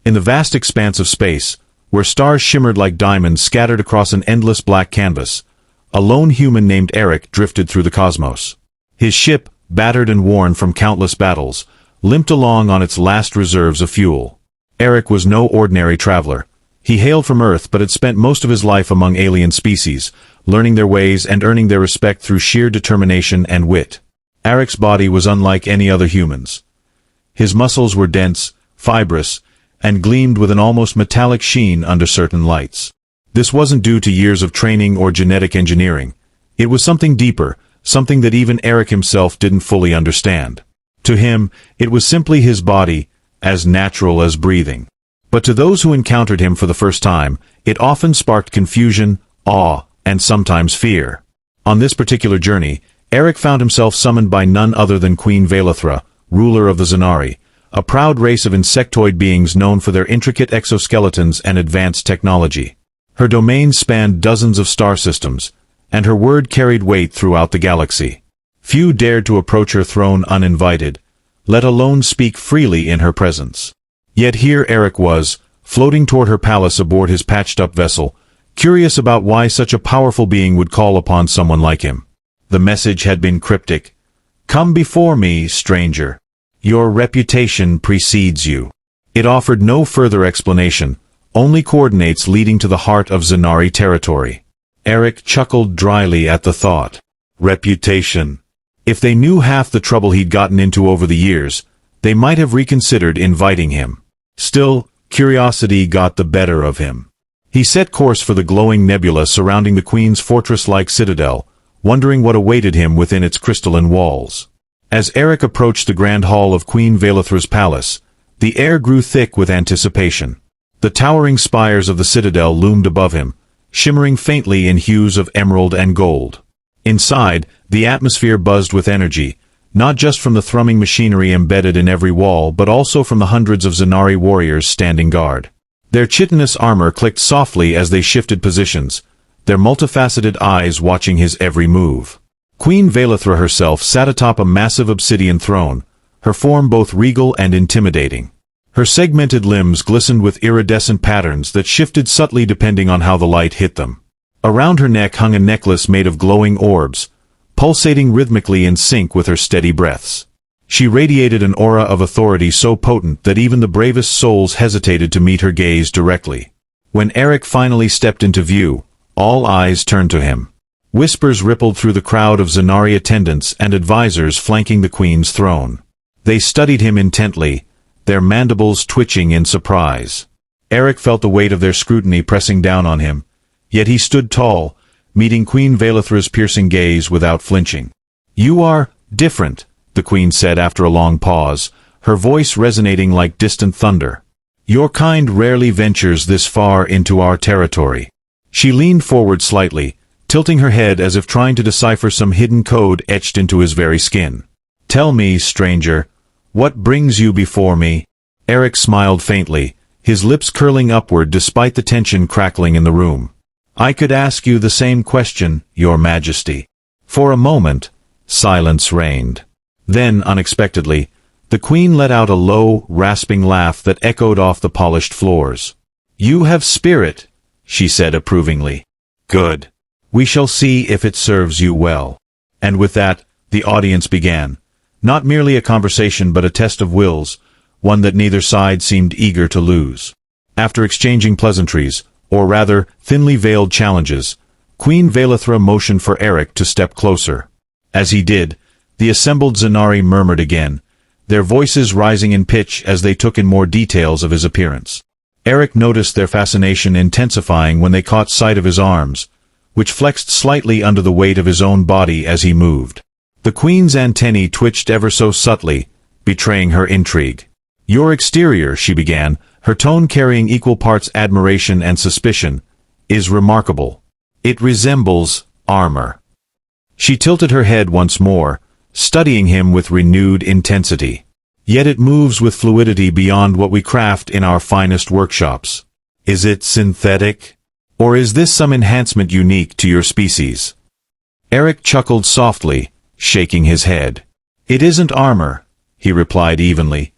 In the vast expanse of space, where stars shimmered like diamonds scattered across an endless black canvas, a lone human named Eric drifted through the cosmos. His ship, battered and worn from countless battles, limped along on its last reserves of fuel. Eric was no ordinary traveler. He hailed from Earth but had spent most of his life among alien species, learning their ways and earning their respect through sheer determination and wit. Eric's body was unlike any other human's. His muscles were dense, fibrous, and gleamed with an almost metallic sheen under certain lights. This wasn't due to years of training or genetic engineering. It was something deeper, something that even Eric himself didn't fully understand. To him, it was simply his body, as natural as breathing. But to those who encountered him for the first time, it often sparked confusion, awe, and sometimes fear. On this particular journey, Eric found himself summoned by none other than Queen Velathra, ruler of the Zanari, a proud race of insectoid beings known for their intricate exoskeletons and advanced technology. Her domain spanned dozens of star systems, and her word carried weight throughout the galaxy. Few dared to approach her throne uninvited, let alone speak freely in her presence. Yet here Eric was, floating toward her palace aboard his patched-up vessel, curious about why such a powerful being would call upon someone like him. The message had been cryptic. "Come before me, stranger. Your reputation precedes you." It offered no further explanation, only coordinates leading to the heart of Zanari territory. Eric chuckled dryly at the thought. Reputation. If they knew half the trouble he'd gotten into over the years, they might have reconsidered inviting him. Still, curiosity got the better of him. He set course for the glowing nebula surrounding the Queen's fortress-like citadel, wondering what awaited him within its crystalline walls. As Eric approached the grand hall of Queen Velathra's palace, the air grew thick with anticipation. The towering spires of the citadel loomed above him, shimmering faintly in hues of emerald and gold. Inside, the atmosphere buzzed with energy, not just from the thrumming machinery embedded in every wall but also from the hundreds of Zanari warriors standing guard. Their chitinous armor clicked softly as they shifted positions, their multifaceted eyes watching his every move. Queen Velathra herself sat atop a massive obsidian throne, her form both regal and intimidating. Her segmented limbs glistened with iridescent patterns that shifted subtly depending on how the light hit them. Around her neck hung a necklace made of glowing orbs, pulsating rhythmically in sync with her steady breaths. She radiated an aura of authority so potent that even the bravest souls hesitated to meet her gaze directly. When Eric finally stepped into view, all eyes turned to him. Whispers rippled through the crowd of Zanari attendants and advisors flanking the Queen's throne. They studied him intently, their mandibles twitching in surprise. Eric felt the weight of their scrutiny pressing down on him, yet he stood tall, meeting Queen Velathra's piercing gaze without flinching. "You are different," the Queen said after a long pause, her voice resonating like distant thunder. "Your kind rarely ventures this far into our territory." She leaned forward slightly, tilting her head as if trying to decipher some hidden code etched into his very skin. "Tell me, stranger, what brings you before me?" Eric smiled faintly, his lips curling upward despite the tension crackling in the room. "I could ask you the same question, Your Majesty." For a moment, silence reigned. Then, unexpectedly, the Queen let out a low, rasping laugh that echoed off the polished floors. "You have spirit," she said approvingly. "Good. We shall see if it serves you well." And with that, the audience began. Not merely a conversation but a test of wills, one that neither side seemed eager to lose. After exchanging pleasantries, or rather, thinly veiled challenges, Queen Velathra motioned for Eric to step closer. As he did, the assembled Zanari murmured again, their voices rising in pitch as they took in more details of his appearance. Eric noticed their fascination intensifying when they caught sight of his arms, which flexed slightly under the weight of his own body as he moved. The Queen's antennae twitched ever so subtly, betraying her intrigue. "Your exterior," she began, her tone carrying equal parts admiration and suspicion, "is remarkable. It resembles armor." She tilted her head once more, studying him with renewed intensity. "Yet it moves with fluidity beyond what we craft in our finest workshops. Is it synthetic? Or is this some enhancement unique to your species?" Eric chuckled softly, shaking his head. "It isn't armor," he replied evenly.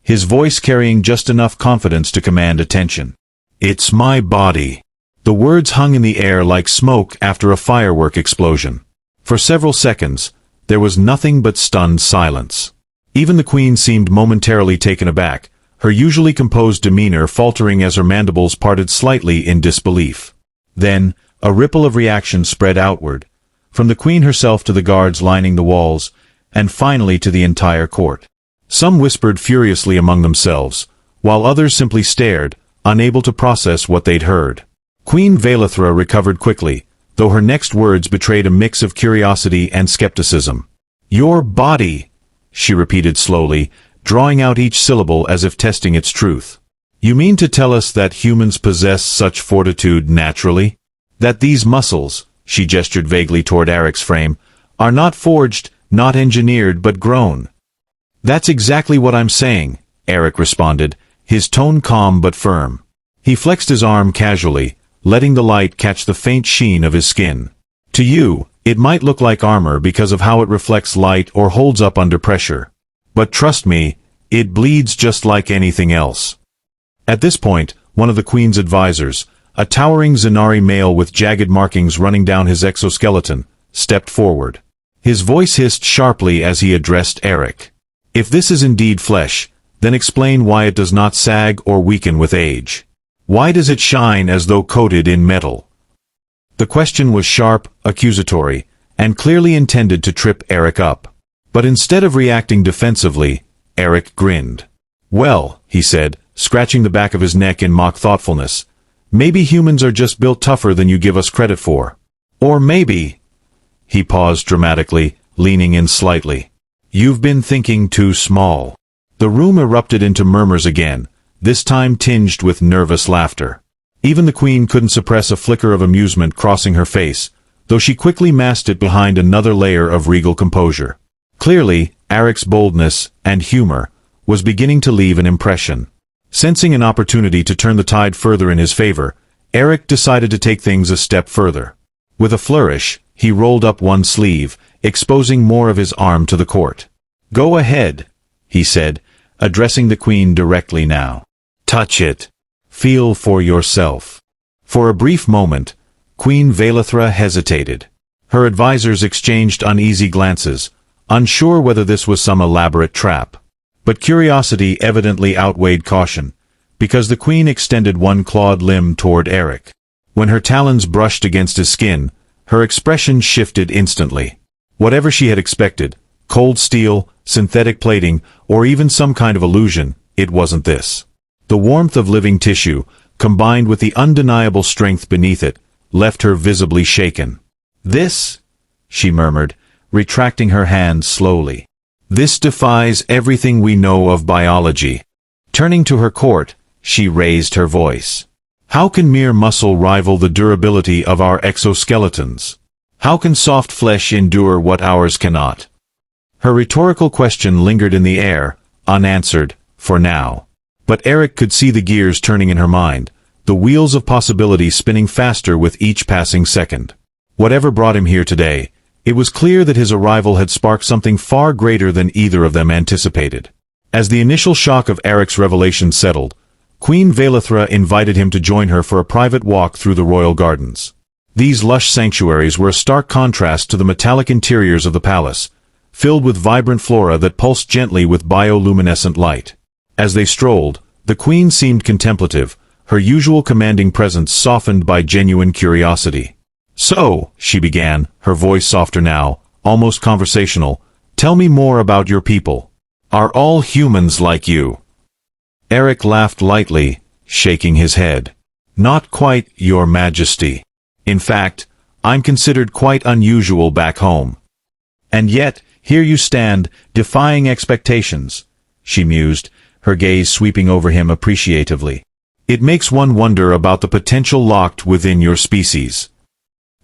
his voice carrying just enough confidence to command attention. "It's my body." The words hung in the air like smoke after a firework explosion. For several seconds, there was nothing but stunned silence. Even the queen seemed momentarily taken aback, her usually composed demeanor faltering as her mandibles parted slightly in disbelief. Then, a ripple of reaction spread outward, from the queen herself to the guards lining the walls, and finally to the entire court. Some whispered furiously among themselves, while others simply stared, unable to process what they'd heard. Queen Vailithra recovered quickly, though her next words betrayed a mix of curiosity and skepticism. "Your body," she repeated slowly, drawing out each syllable as if testing its truth. "You mean to tell us that humans possess such fortitude naturally? That these muscles," she gestured vaguely toward Eric's frame, "are not forged, not engineered, but grown?" "That's exactly what I'm saying," Eric responded, his tone calm but firm. He flexed his arm casually, letting the light catch the faint sheen of his skin. "To you, it might look like armor because of how it reflects light or holds up under pressure. But trust me, it bleeds just like anything else." At this point, one of the Queen's advisors, a towering Zanari male with jagged markings running down his exoskeleton, stepped forward. His voice hissed sharply as he addressed Eric. "If this is indeed flesh, then explain why it does not sag or weaken with age. Why does it shine as though coated in metal?" The question was sharp, accusatory, and clearly intended to trip Eric up. But instead of reacting defensively, Eric grinned. "Well," he said, scratching the back of his neck in mock thoughtfulness, "maybe humans are just built tougher than you give us credit for. Or maybe—" He paused dramatically, leaning in slightly. "You've been thinking too small." The room erupted into murmurs again, this time tinged with nervous laughter. Even the Queen couldn't suppress a flicker of amusement crossing her face, though she quickly masked it behind another layer of regal composure. Clearly, Eric's boldness and humor was beginning to leave an impression. Sensing an opportunity to turn the tide further in his favor, Eric decided to take things a step further. With a flourish, he rolled up one sleeve, exposing more of his arm to the court. "Go ahead," he said, addressing the Queen directly now. "Touch it. Feel for yourself." For a brief moment, Queen Vailithra hesitated. Her advisors exchanged uneasy glances, unsure whether this was some elaborate trap. But curiosity evidently outweighed caution, because the Queen extended one clawed limb toward Eric. When her talons brushed against his skin, her expression shifted instantly. Whatever she had expected, cold steel, synthetic plating, or even some kind of illusion, it wasn't this. The warmth of living tissue, combined with the undeniable strength beneath it, left her visibly shaken. "This," she murmured, retracting her hand slowly. "This defies everything we know of biology." Turning to her court, she raised her voice. "How can mere muscle rival the durability of our exoskeletons? How can soft flesh endure what ours cannot?" Her rhetorical question lingered in the air, unanswered, for now. But Eric could see the gears turning in her mind, the wheels of possibility spinning faster with each passing second. Whatever brought him here today, it was clear that his arrival had sparked something far greater than either of them anticipated. As the initial shock of Eric's revelation settled, Queen Vailithra invited him to join her for a private walk through the royal gardens. These lush sanctuaries were a stark contrast to the metallic interiors of the palace, filled with vibrant flora that pulsed gently with bioluminescent light. As they strolled, the Queen seemed contemplative, her usual commanding presence softened by genuine curiosity. "So," she began, her voice softer now, almost conversational, "tell me more about your people. Are all humans like you?" Eric laughed lightly, shaking his head. "Not quite, Your Majesty. In fact, I'm considered quite unusual back home. And yet, here you stand, defying expectations," she mused, her gaze sweeping over him appreciatively. "It makes one wonder about the potential locked within your species."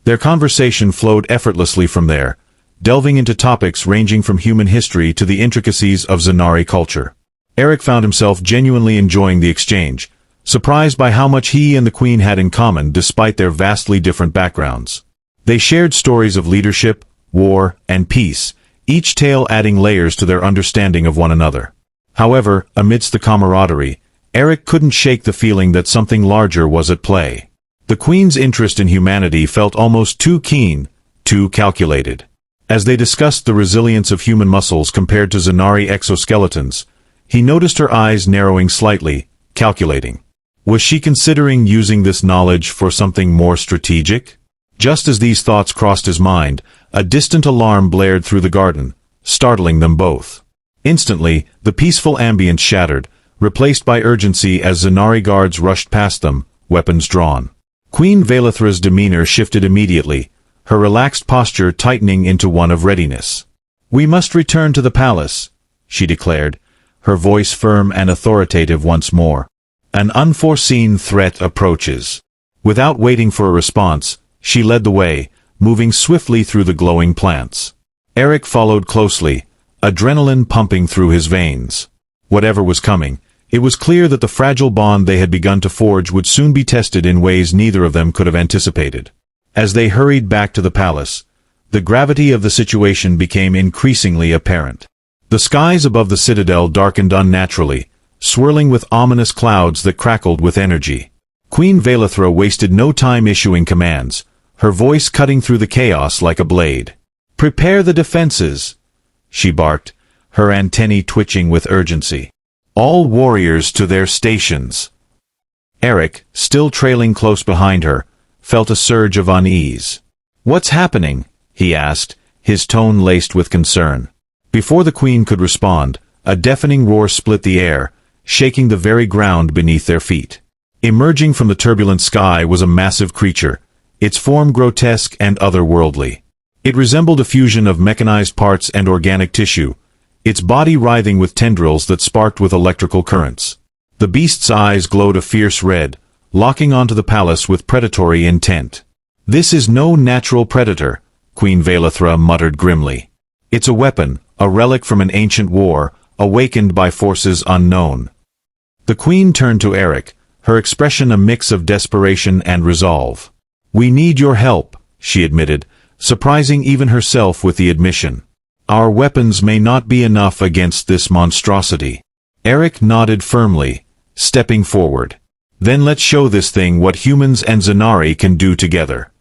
Their conversation flowed effortlessly from there, delving into topics ranging from human history to the intricacies of Zanari culture. Eric found himself genuinely enjoying the exchange, surprised by how much he and the Queen had in common despite their vastly different backgrounds. They shared stories of leadership, war, and peace, each tale adding layers to their understanding of one another. However, amidst the camaraderie, Eric couldn't shake the feeling that something larger was at play. The Queen's interest in humanity felt almost too keen, too calculated. As they discussed the resilience of human muscles compared to Zanari exoskeletons, he noticed her eyes narrowing slightly, calculating. Was she considering using this knowledge for something more strategic? Just as these thoughts crossed his mind, a distant alarm blared through the garden, startling them both. Instantly, the peaceful ambience shattered, replaced by urgency as Zanari guards rushed past them, weapons drawn. Queen Valithra's demeanor shifted immediately, her relaxed posture tightening into one of readiness. "We must return to the palace," she declared, her voice firm and authoritative once more. "An unforeseen threat approaches." Without waiting for a response, she led the way, moving swiftly through the glowing plants. Eric followed closely, adrenaline pumping through his veins. Whatever was coming, it was clear that the fragile bond they had begun to forge would soon be tested in ways neither of them could have anticipated. As they hurried back to the palace, the gravity of the situation became increasingly apparent. The skies above the citadel darkened unnaturally, swirling with ominous clouds that crackled with energy. Queen Valithra wasted no time issuing commands, her voice cutting through the chaos like a blade. "Prepare the defenses," she barked, her antennae twitching with urgency. "All warriors to their stations." Eric, still trailing close behind her, felt a surge of unease. "What's happening?" he asked, his tone laced with concern. Before the Queen could respond, a deafening roar split the air, shaking the very ground beneath their feet. Emerging from the turbulent sky was a massive creature, its form grotesque and otherworldly. It resembled a fusion of mechanized parts and organic tissue, its body writhing with tendrils that sparked with electrical currents. The beast's eyes glowed a fierce red, locking onto the palace with predatory intent. "This is no natural predator," Queen Valithra muttered grimly. "It's a weapon, a relic from an ancient war, awakened by forces unknown." The Queen turned to Eric, her expression a mix of desperation and resolve. "We need your help," she admitted, surprising even herself with the admission. "Our weapons may not be enough against this monstrosity." Eric nodded firmly, stepping forward. "Then let's show this thing what humans and Zanari can do together."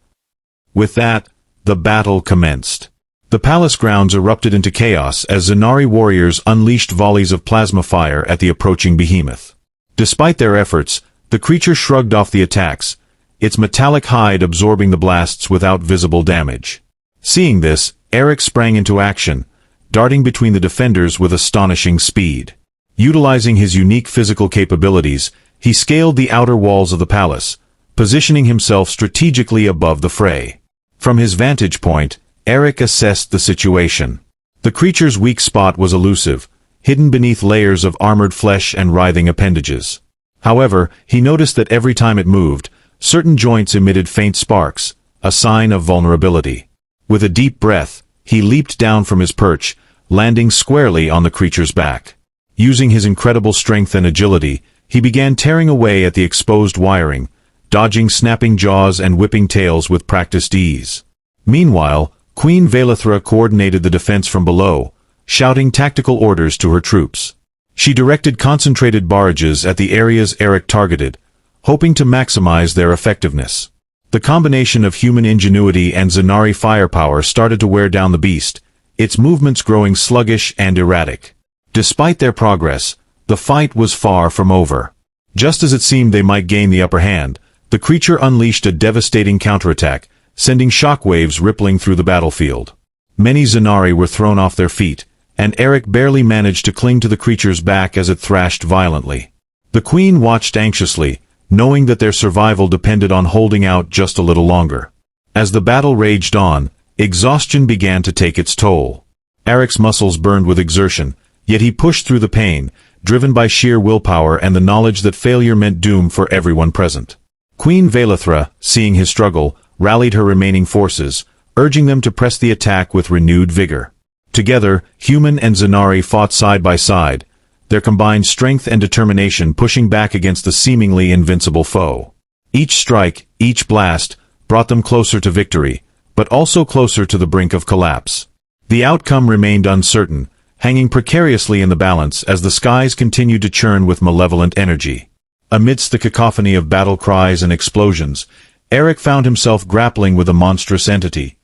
With that, the battle commenced. The palace grounds erupted into chaos as Zanari warriors unleashed volleys of plasma fire at the approaching behemoth. Despite their efforts, the creature shrugged off the attacks, its metallic hide absorbing the blasts without visible damage. Seeing this, Eric sprang into action, darting between the defenders with astonishing speed. Utilizing his unique physical capabilities, he scaled the outer walls of the palace, positioning himself strategically above the fray. From his vantage point, Eric assessed the situation. The creature's weak spot was elusive, hidden beneath layers of armored flesh and writhing appendages. However, he noticed that every time it moved, certain joints emitted faint sparks, a sign of vulnerability. With a deep breath, he leaped down from his perch, landing squarely on the creature's back. Using his incredible strength and agility, he began tearing away at the exposed wiring, dodging snapping jaws and whipping tails with practiced ease. Meanwhile, Queen Valithra coordinated the defense from below, shouting tactical orders to her troops. She directed concentrated barrages at the areas Eric targeted, hoping to maximize their effectiveness. The combination of human ingenuity and Zanari firepower started to wear down the beast, its movements growing sluggish and erratic. Despite their progress, the fight was far from over. Just as it seemed they might gain the upper hand, the creature unleashed a devastating counterattack, sending shockwaves rippling through the battlefield. Many Zanari were thrown off their feet, and Eric barely managed to cling to the creature's back as it thrashed violently. The Queen watched anxiously, knowing that their survival depended on holding out just a little longer. As the battle raged on, exhaustion began to take its toll. Eric's muscles burned with exertion, yet he pushed through the pain, driven by sheer willpower and the knowledge that failure meant doom for everyone present. Queen Valithra, seeing his struggle, rallied her remaining forces, urging them to press the attack with renewed vigor. Together, human and Zanari fought side by side, their combined strength and determination pushing back against the seemingly invincible foe. Each strike, each blast, brought them closer to victory, but also closer to the brink of collapse. The outcome remained uncertain, hanging precariously in the balance as the skies continued to churn with malevolent energy. Amidst the cacophony of battle cries and explosions, Eric found himself grappling with a monstrous entity,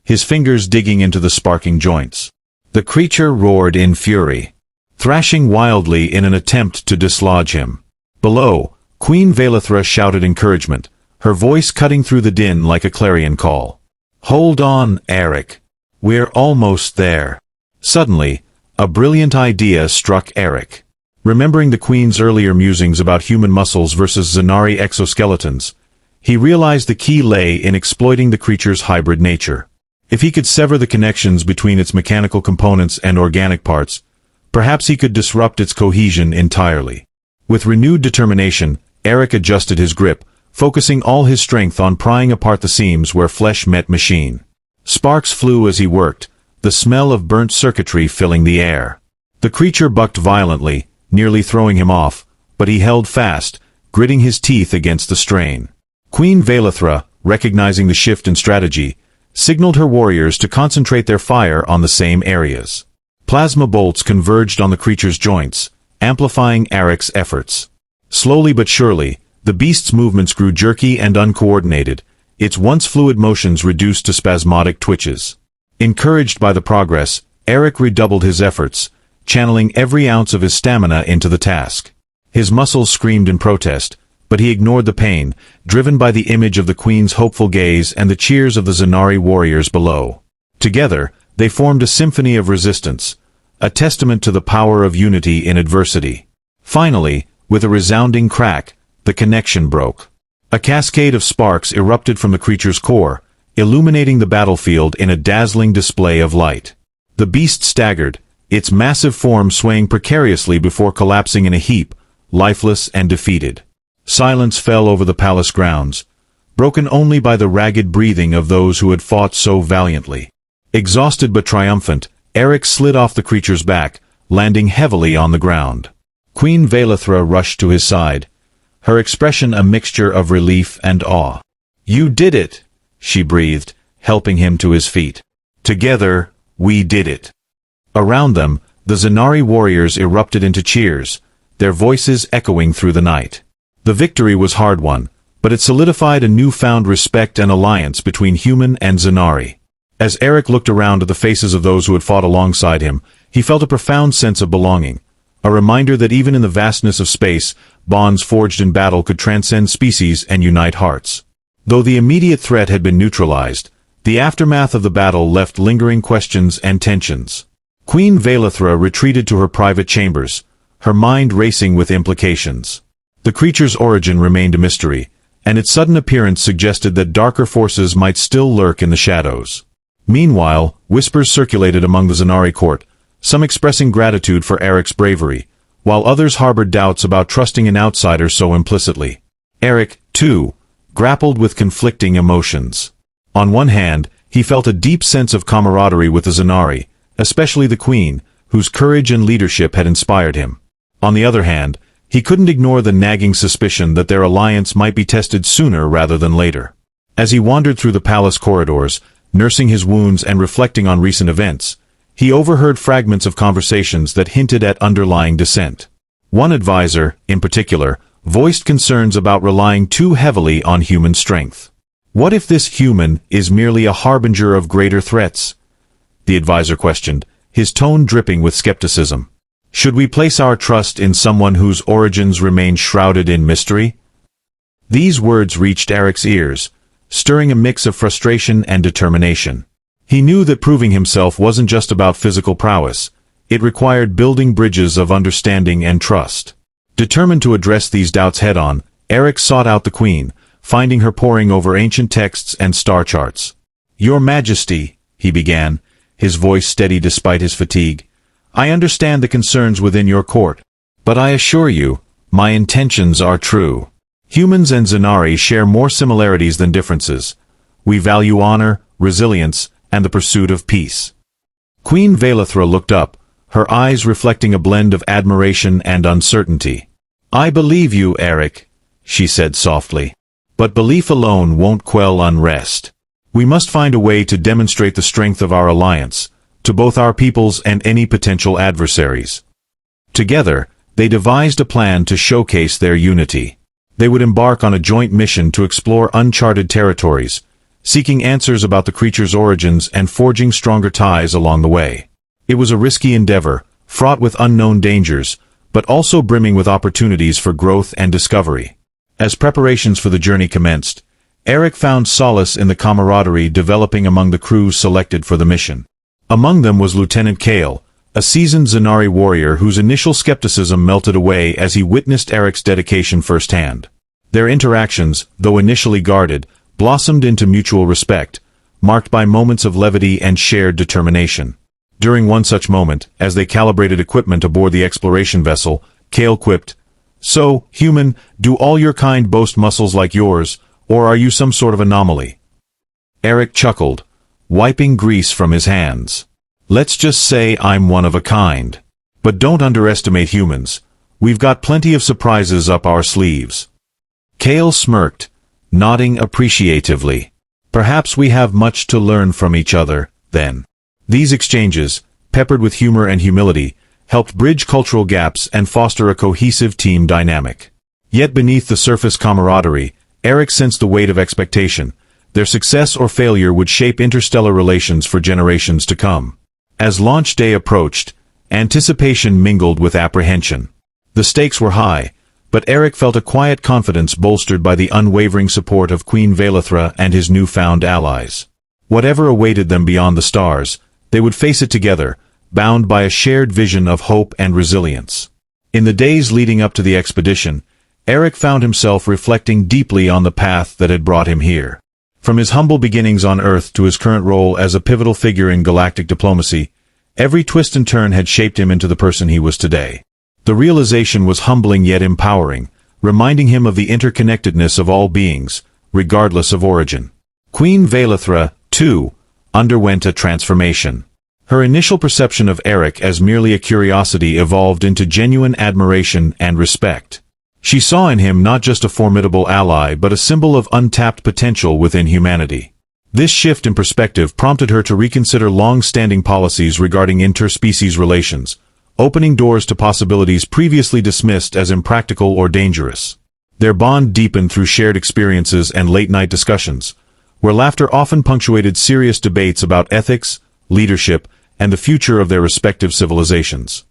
his fingers digging into the sparking joints. The creature roared in fury, thrashing wildly in an attempt to dislodge him. Below, Queen Vailithra shouted encouragement, her voice cutting through the din like a clarion call. "Hold on, Eric. We're almost there." Suddenly, a brilliant idea struck Eric. Remembering the Queen's earlier musings about human muscles versus Zanari exoskeletons, he realized the key lay in exploiting the creature's hybrid nature. If he could sever the connections between its mechanical components and organic parts, perhaps he could disrupt its cohesion entirely. With renewed determination, Eric adjusted his grip, focusing all his strength on prying apart the seams where flesh met machine. Sparks flew as he worked, the smell of burnt circuitry filling the air. The creature bucked violently, nearly throwing him off, but he held fast, gritting his teeth against the strain. Queen Vailithra, recognizing the shift in strategy, signaled her warriors to concentrate their fire on the same areas. Plasma bolts converged on the creature's joints, amplifying Eric's efforts. Slowly but surely, the beast's movements grew jerky and uncoordinated, its once fluid motions reduced to spasmodic twitches. Encouraged by the progress, Eric redoubled his efforts, channeling every ounce of his stamina into the task. His muscles screamed in protest, but he ignored the pain, driven by the image of the Queen's hopeful gaze and the cheers of the Zanari warriors below. Together, they formed a symphony of resistance, a testament to the power of unity in adversity. Finally, with a resounding crack, the connection broke. A cascade of sparks erupted from the creature's core, illuminating the battlefield in a dazzling display of light. The beast staggered, its massive form swaying precariously before collapsing in a heap, lifeless and defeated. Silence fell over the palace grounds, broken only by the ragged breathing of those who had fought so valiantly. Exhausted but triumphant, Eric slid off the creature's back, landing heavily on the ground. Queen Vailithra rushed to his side, her expression a mixture of relief and awe. "You did it," she breathed, helping him to his feet. "Together, we did it." Around them, the Zanari warriors erupted into cheers, their voices echoing through the night. The victory was hard-won, but it solidified a newfound respect and alliance between human and Zanari. As Eric looked around at the faces of those who had fought alongside him, he felt a profound sense of belonging, a reminder that even in the vastness of space, bonds forged in battle could transcend species and unite hearts. Though the immediate threat had been neutralized, the aftermath of the battle left lingering questions and tensions. Queen Vailithra retreated to her private chambers, her mind racing with implications. The creature's origin remained a mystery, and its sudden appearance suggested that darker forces might still lurk in the shadows. Meanwhile, whispers circulated among the Zanari court, some expressing gratitude for Eric's bravery, while others harbored doubts about trusting an outsider so implicitly. Eric, too, grappled with conflicting emotions. On one hand, he felt a deep sense of camaraderie with the Zanari, especially the Queen, whose courage and leadership had inspired him. On the other hand, he couldn't ignore the nagging suspicion that their alliance might be tested sooner rather than later. As he wandered through the palace corridors, nursing his wounds and reflecting on recent events, he overheard fragments of conversations that hinted at underlying dissent. One advisor, in particular, voiced concerns about relying too heavily on human strength. What if this human is merely a harbinger of greater threats? The advisor questioned, his tone dripping with skepticism. Should we place our trust in someone whose origins remain shrouded in mystery? These words reached Eric's ears, stirring a mix of frustration and determination. He knew that proving himself wasn't just about physical prowess, it required building bridges of understanding and trust. Determined to address these doubts head-on, Eric sought out the Queen, finding her poring over ancient texts and star charts. "Your Majesty," he began, his voice steady despite his fatigue, "I understand the concerns within your court, but I assure you, my intentions are true. Humans and Zanari share more similarities than differences. We value honor, resilience, and the pursuit of peace." Queen Vailithra looked up, her eyes reflecting a blend of admiration and uncertainty. "I believe you, Eric," she said softly. "But belief alone won't quell unrest. We must find a way to demonstrate the strength of our alliance, to both our peoples and any potential adversaries. Together, they devised a plan to showcase their unity. They would embark on a joint mission to explore uncharted territories, seeking answers about the creature's origins and forging stronger ties along the way. It was a risky endeavor, fraught with unknown dangers, but also brimming with opportunities for growth and discovery. As preparations for the journey commenced, Eric found solace in the camaraderie developing among the crew selected for the mission. Among them was Lieutenant Kale, a seasoned Zanari warrior whose initial skepticism melted away as he witnessed Eric's dedication firsthand. Their interactions, though initially guarded, blossomed into mutual respect, marked by moments of levity and shared determination. During one such moment, as they calibrated equipment aboard the exploration vessel, Kale quipped, "So, human, do all your kind boast muscles like yours, or are you some sort of anomaly?" Eric chuckled, wiping grease from his hands. "Let's just say I'm one of a kind. But don't underestimate humans. We've got plenty of surprises up our sleeves." Kale smirked, nodding appreciatively. "Perhaps we have much to learn from each other, then." These exchanges, peppered with humor and humility, helped bridge cultural gaps and foster a cohesive team dynamic. Yet beneath the surface camaraderie, Eric sensed the weight of expectation. Their success or failure would shape interstellar relations for generations to come. As launch day approached, anticipation mingled with apprehension. The stakes were high, but Eric felt a quiet confidence bolstered by the unwavering support of Queen Velithra and his newfound allies. Whatever awaited them beyond the stars, they would face it together, bound by a shared vision of hope and resilience. In the days leading up to the expedition, Eric found himself reflecting deeply on the path that had brought him here. From his humble beginnings on Earth to his current role as a pivotal figure in galactic diplomacy, every twist and turn had shaped him into the person he was today. The realization was humbling yet empowering, reminding him of the interconnectedness of all beings, regardless of origin. Queen Velithra, too, underwent a transformation. Her initial perception of Eric as merely a curiosity evolved into genuine admiration and respect. She saw in him not just a formidable ally but a symbol of untapped potential within humanity. This shift in perspective prompted her to reconsider long-standing policies regarding interspecies relations, opening doors to possibilities previously dismissed as impractical or dangerous. Their bond deepened through shared experiences and late-night discussions, where laughter often punctuated serious debates about ethics, leadership, and the future of their respective civilizations.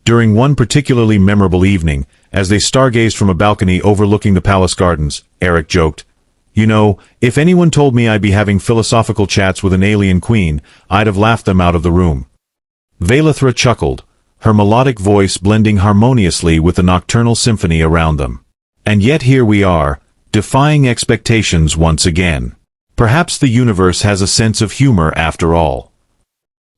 During one particularly memorable evening, as they stargazed from a balcony overlooking the palace gardens, Eric joked, "You know, if anyone told me I'd be having philosophical chats with an alien queen, I'd have laughed them out of the room." Velithra chuckled, her melodic voice blending harmoniously with the nocturnal symphony around them. "And yet here we are, defying expectations once again. Perhaps the universe has a sense of humor after all."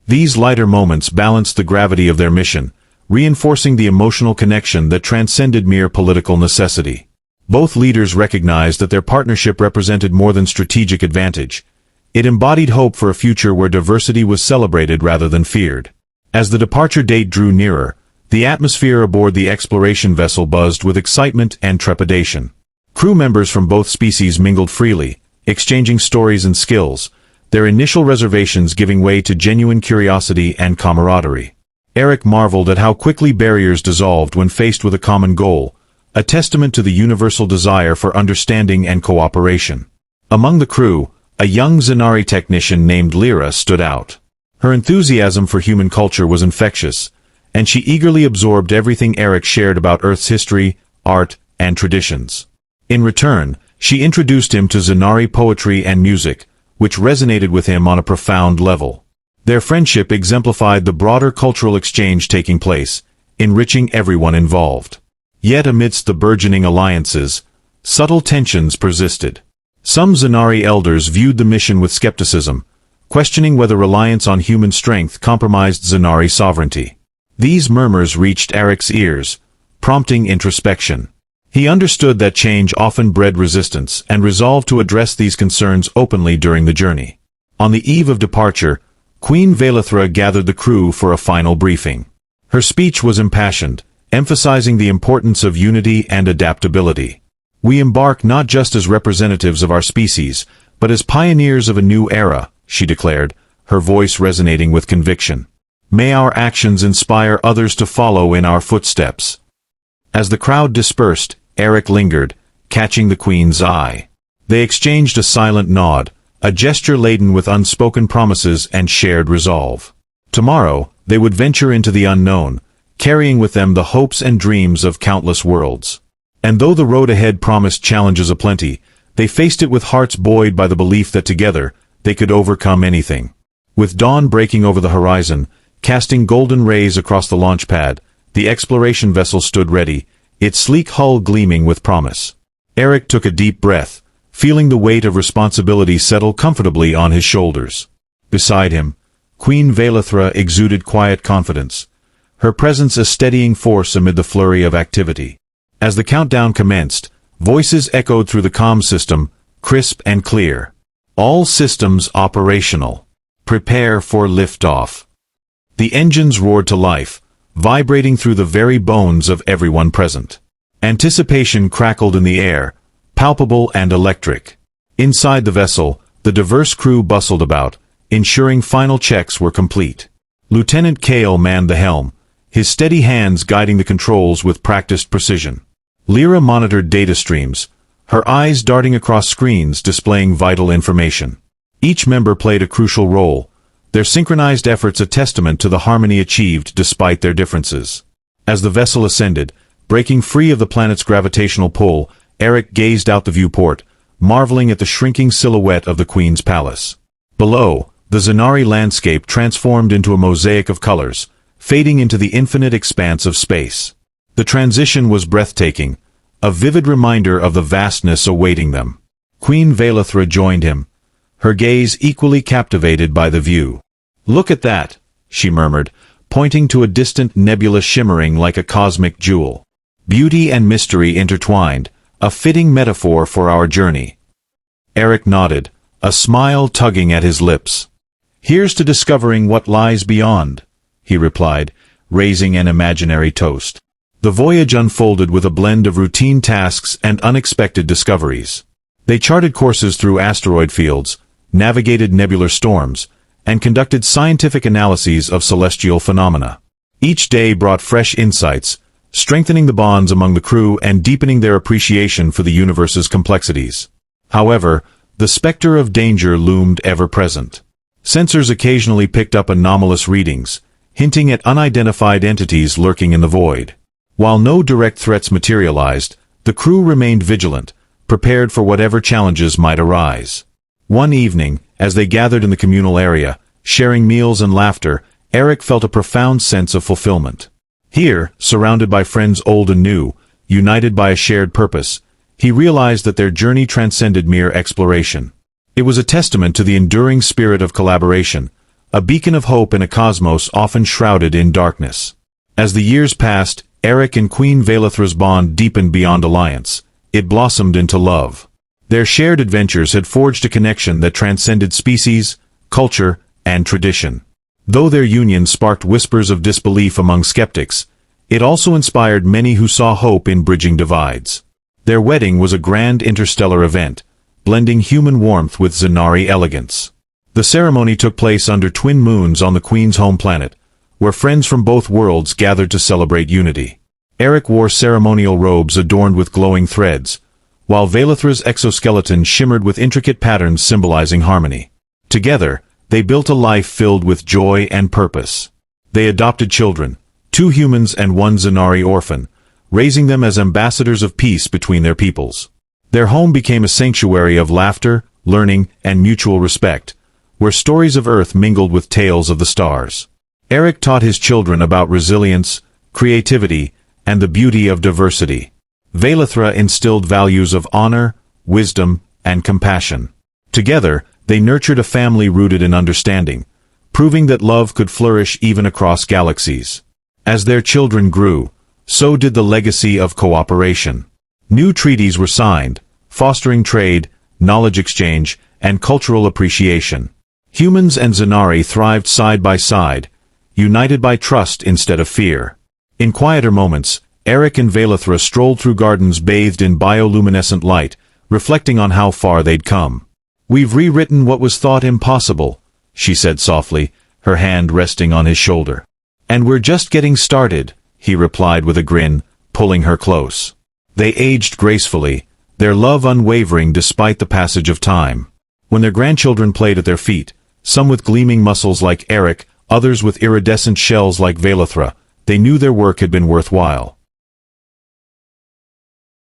These lighter moments balanced the gravity of their mission, reinforcing the emotional connection that transcended mere political necessity. Both leaders recognized that their partnership represented more than strategic advantage. It embodied hope for a future where diversity was celebrated rather than feared. As the departure date drew nearer, the atmosphere aboard the exploration vessel buzzed with excitement and trepidation. Crew members from both species mingled freely, exchanging stories and skills, their initial reservations giving way to genuine curiosity and camaraderie. Eric marveled at how quickly barriers dissolved when faced with a common goal, a testament to the universal desire for understanding and cooperation. Among the crew, a young Zanari technician named Lyra stood out. Her enthusiasm for human culture was infectious, and she eagerly absorbed everything Eric shared about Earth's history, art, and traditions. In return, she introduced him to Zanari poetry and music, which resonated with him on a profound level. Their friendship exemplified the broader cultural exchange taking place, enriching everyone involved. Yet amidst the burgeoning alliances, subtle tensions persisted. Some Zanari elders viewed the mission with skepticism, questioning whether reliance on human strength compromised Zanari sovereignty. These murmurs reached Eric's ears, prompting introspection. He understood that change often bred resistance and resolved to address these concerns openly during the journey. On the eve of departure, Queen Velithra gathered the crew for a final briefing. Her speech was impassioned, emphasizing the importance of unity and adaptability. "We embark not just as representatives of our species, but as pioneers of a new era," she declared, her voice resonating with conviction. May our actions inspire others to follow in our footsteps. As the crowd dispersed, Eric lingered, catching the Queen's eye. They exchanged a silent nod, a gesture laden with unspoken promises and shared resolve. Tomorrow, they would venture into the unknown, carrying with them the hopes and dreams of countless worlds. And though the road ahead promised challenges aplenty, they faced it with hearts buoyed by the belief that together, they could overcome anything. With dawn breaking over the horizon, casting golden rays across the launch pad, the exploration vessel stood ready, its sleek hull gleaming with promise. Eric took a deep breath, feeling the weight of responsibility settle comfortably on his shoulders. Beside him, Queen Vailithra exuded quiet confidence, her presence a steadying force amid the flurry of activity. As the countdown commenced, voices echoed through the comm system, crisp and clear. All systems operational. Prepare for liftoff. The engines roared to life, vibrating through the very bones of everyone present. Anticipation crackled in the air, palpable and electric. Inside the vessel, the diverse crew bustled about, ensuring final checks were complete. Lieutenant Kale manned the helm, his steady hands guiding the controls with practiced precision. Lyra monitored data streams, her eyes darting across screens displaying vital information. Each member played a crucial role, their synchronized efforts a testament to the harmony achieved despite their differences. As the vessel ascended, breaking free of the planet's gravitational pull, Eric gazed out the viewport, marveling at the shrinking silhouette of the Queen's palace. Below, the Zanari landscape transformed into a mosaic of colors, fading into the infinite expanse of space. The transition was breathtaking, a vivid reminder of the vastness awaiting them. Queen Vailithra joined him, her gaze equally captivated by the view. "Look at that," she murmured, pointing to a distant nebula shimmering like a cosmic jewel. "Beauty and mystery intertwined, a fitting metaphor for our journey." Eric nodded, a smile tugging at his lips. "Here's to discovering what lies beyond," he replied, raising an imaginary toast. The voyage unfolded with a blend of routine tasks and unexpected discoveries. They charted courses through asteroid fields, navigated nebular storms, and conducted scientific analyses of celestial phenomena. Each day brought fresh insights, strengthening the bonds among the crew and deepening their appreciation for the universe's complexities. However, the specter of danger loomed ever present. Sensors occasionally picked up anomalous readings, hinting at unidentified entities lurking in the void. While no direct threats materialized, the crew remained vigilant, prepared for whatever challenges might arise. One evening, as they gathered in the communal area, sharing meals and laughter, Eric felt a profound sense of fulfillment. Here, surrounded by friends old and new, united by a shared purpose, he realized that their journey transcended mere exploration. It was a testament to the enduring spirit of collaboration, a beacon of hope in a cosmos often shrouded in darkness. As the years passed, Eric and Queen Vailithra's bond deepened beyond alliance. It blossomed into love. Their shared adventures had forged a connection that transcended species, culture, and tradition. Though their union sparked whispers of disbelief among skeptics, it also inspired many who saw hope in bridging divides. Their wedding was a grand interstellar event, blending human warmth with Zanari elegance. The ceremony took place under twin moons on the Queen's home planet, where friends from both worlds gathered to celebrate unity. Eric wore ceremonial robes adorned with glowing threads, while Vailithra's exoskeleton shimmered with intricate patterns symbolizing harmony. Together, they built a life filled with joy and purpose. They adopted children, 2 humans and 1 Zanari orphan, raising them as ambassadors of peace between their peoples. Their home became a sanctuary of laughter, learning, and mutual respect, where stories of Earth mingled with tales of the stars. Eric taught his children about resilience, creativity, and the beauty of diversity. Vailithra instilled values of honor, wisdom, and compassion. Together, they nurtured a family rooted in understanding, proving that love could flourish even across galaxies. As their children grew, so did the legacy of cooperation. New treaties were signed, fostering trade, knowledge exchange, and cultural appreciation. Humans and Zanari thrived side by side, united by trust instead of fear. In quieter moments, Eric and Vailithra strolled through gardens bathed in bioluminescent light, reflecting on how far they'd come. "We've rewritten what was thought impossible," she said softly, her hand resting on his shoulder. And we're just getting started, he replied with a grin, pulling her close. They aged gracefully, their love unwavering despite the passage of time. When their grandchildren played at their feet, some with gleaming muscles like Eric, others with iridescent shells like Velithra, they knew their work had been worthwhile.